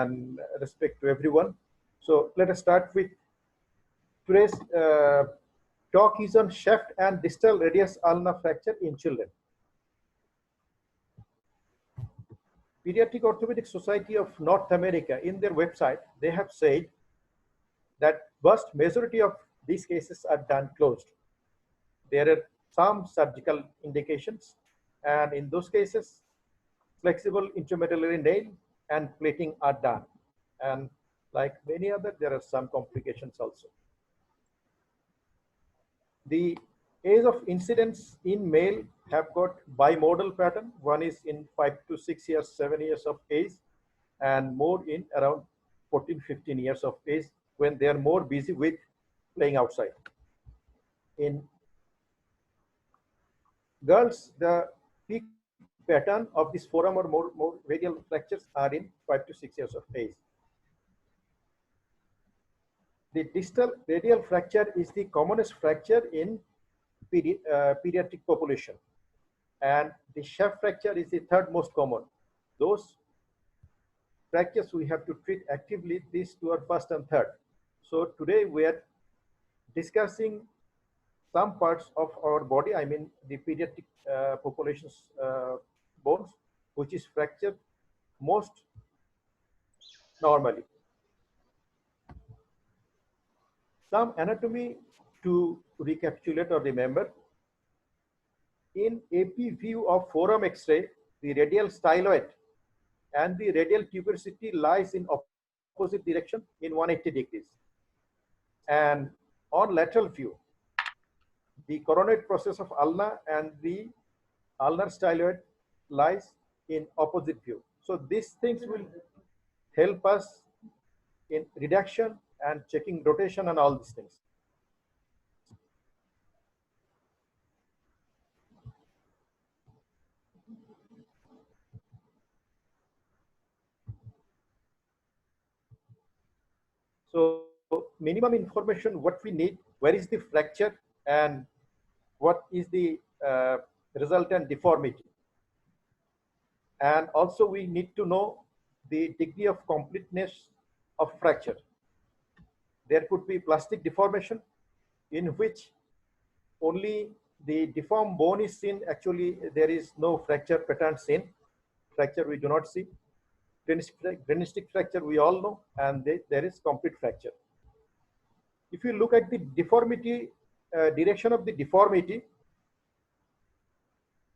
and respect to everyone. So let us start with today's talk is on shaft and distal radius ulna fracture in children. Pediatric Orthopedic Society of North America, in their website, they have said that vast majority of these cases are done closed. There are some surgical indications, and in those cases, flexible intramedullary nail and plating are done. And like many other, there are some complications also. The age of incidence in male have got bimodal pattern. One is in 5 to 6 years, 7 years of age, and more in around 14, 15 years of age when they are more busy with playing outside. In girls, the peak pattern of this forearm or more radial fractures are in 5 to 6 years of age. The distal radial fracture is the commonest fracture in pediatric population, and the shaft fracture is the third most common. Those fractures we have to treat actively. These two are first and third. So today we are discussing some parts of our body, I mean the pediatric population's bones, which is fractured most normally. Some anatomy to recapitulate or remember. In AP view of forearm X-ray, the radial styloid and the radial tuberosity lies in opposite direction in 180 degrees. And on lateral view, the coronate process of ulna and the ulnar styloid lies in opposite view. So these things will help us in reduction and checking rotation and all these things. So minimum information, what we need, where is the fracture and what is the resultant deformity. And also we need to know the degree of completeness of fracture. There could be plastic deformation in which only the deformed bone is seen. Actually, there is no fracture pattern seen. Fracture we do not see. Grenistic fracture we all know, and there is complete fracture. If you look at the deformity, direction of the deformity,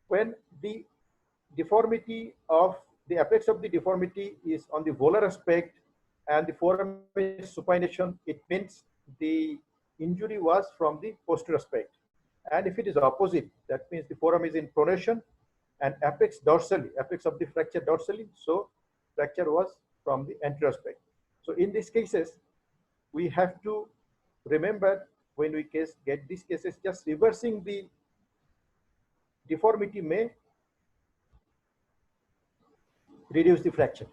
when the deformity of the apex of the deformity is on the volar aspect and the forearm is supination, it means the injury was from the posterior aspect. And if it is opposite, that means the forearm is in pronation and apex dorsally, apex of the fracture dorsally, so fracture was from the anterior aspect. So in these cases, we have to remember when we get these cases, just reversing the deformity may reduce the fracture.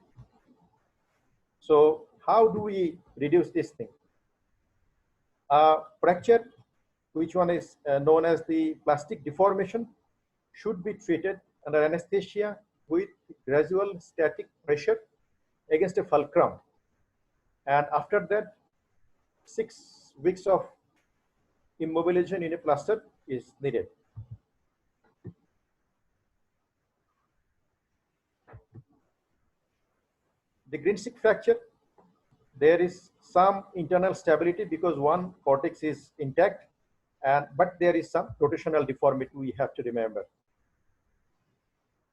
So how do we reduce this thing? Fracture, which one is known as the plastic deformation, should be treated under anesthesia with gradual static pressure against a fulcrum. And after that, 6 weeks of immobilization in a plaster is needed. The Grenistic fracture, there is some internal stability because one cortex is intact, but there is some rotational deformity we have to remember.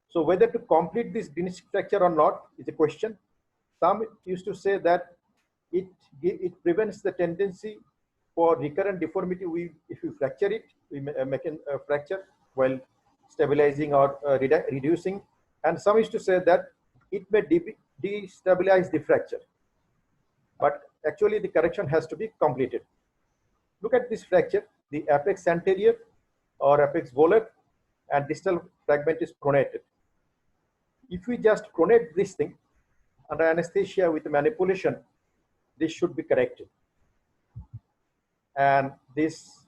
So whether to complete this Grenistic fracture or not is a question. Some used to say that it prevents the tendency for recurrent deformity. If we fracture it, we make a fracture while stabilizing or reducing. And some used to say that it may destabilize the fracture. But actually the correction has to be completed. Look at this fracture. The apex anterior or apex volar and distal fragment is pronated. If we just pronate this thing under anesthesia with manipulation, this should be corrected. And this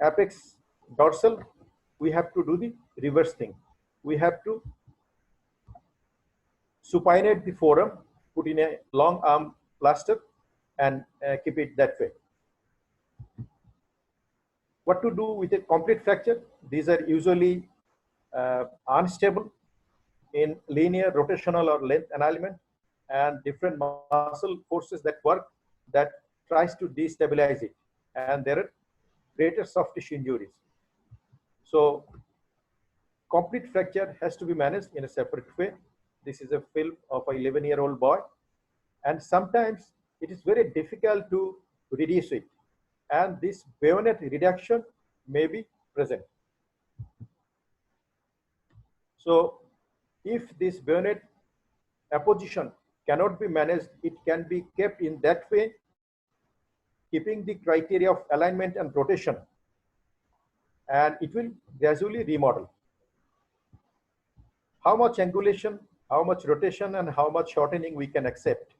apex dorsal, we have to do the reverse thing. We have to supinate the forearm put in a long arm plaster and keep it that way. What to do with a complete fracture? These are usually unstable in linear, rotational, or length alignment, and different muscle forces that work that tries to destabilize it, and there are greater soft tissue injuries. So complete fracture has to be managed in a separate way. This is a film of an 11-year-old boy, and sometimes it is very difficult to reduce it, and this bayonet reduction may be present. So if this bayonet apposition cannot be managed, it can be kept in that way, keeping the criteria of alignment and rotation, and it will gradually remodel. How much angulation, how much rotation, and how much shortening we can accept.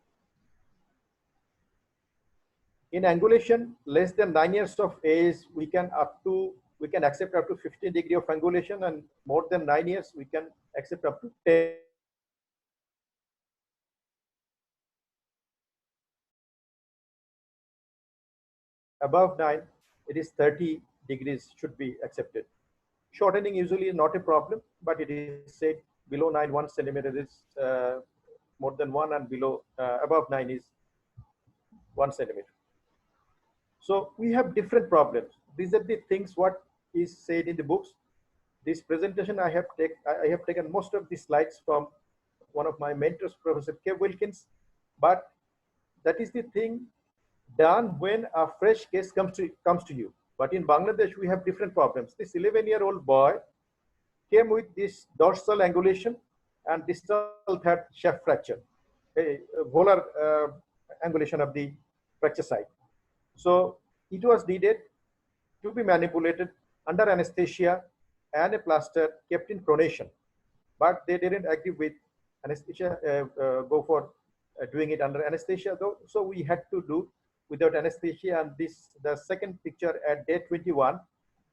In angulation, less than 9 years of age, we can accept up to 15 degree of angulation, and more than 9 years, we can accept up to 10. Above 9, it is 30 degrees should be accepted. Shortening usually is not a problem, but it is said below 9, 1 centimeter is more than 1, and below above 9 is 1 centimeter. So we have different problems. These are the things what is said in the books. This presentation I have taken most of the slides from one of my mentors, Professor K. Wilkins, but that is the thing done when a fresh case comes to you. But in Bangladesh, we have different problems. This 11-year-old boy came with this dorsal angulation and distal third shaft fracture, a volar angulation of the fracture site. So it was needed to be manipulated under anesthesia and a plaster kept in pronation. But they didn't agree with anesthesia, go for doing it under anesthesia, though. So we had to do without anesthesia. And the second picture at day 21,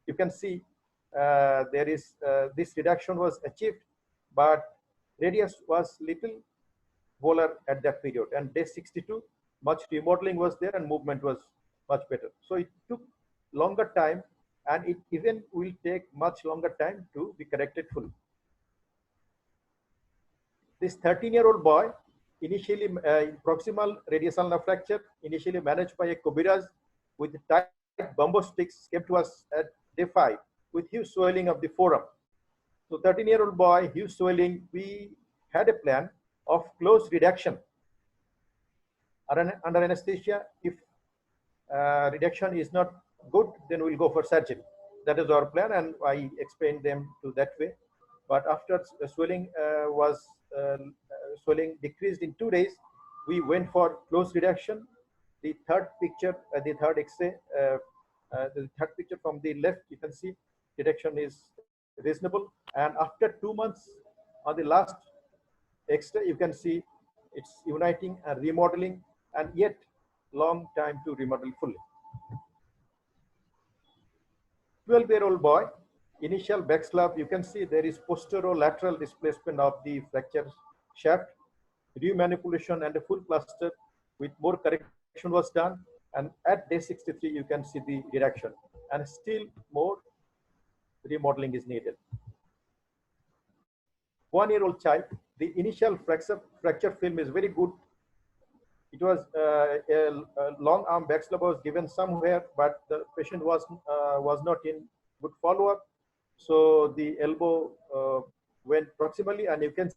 you can see there is this reduction was achieved, but radius was little volar at that period. And day 62, much remodeling was there and movement was much better. So it took longer time, and it even will take much longer time to be corrected fully. This 13-year-old boy, initially proximal radius ulnar fracture, initially managed by a Kobiraz with tight bamboo sticks, came to us at day 5 with huge swelling of the forearm. So 13-year-old boy, huge swelling, we had a plan of close reduction under anesthesia. If reduction is not good, then we'll go for surgery. That is our plan, and I explained them to that way. But after swelling swelling decreased in 2 days, we went for close reduction. The third picture, the third X-ray, the third picture from the left, you can see reduction is reasonable. And after 2 months, on the last X-ray, you can see it's uniting and remodeling, and yet long time to remodel fully. 12-year-old boy, initial back slab, you can see there is posterolateral displacement of the fracture shaft. Remanipulation and a full plaster with more correction was done, and at day 63 you can see the reduction, and still more remodeling is needed. 1-year-old child, the initial fracture film is very good. It was a long arm back slab was given somewhere, but the patient was not in good follow-up. So the elbow went proximally, and you can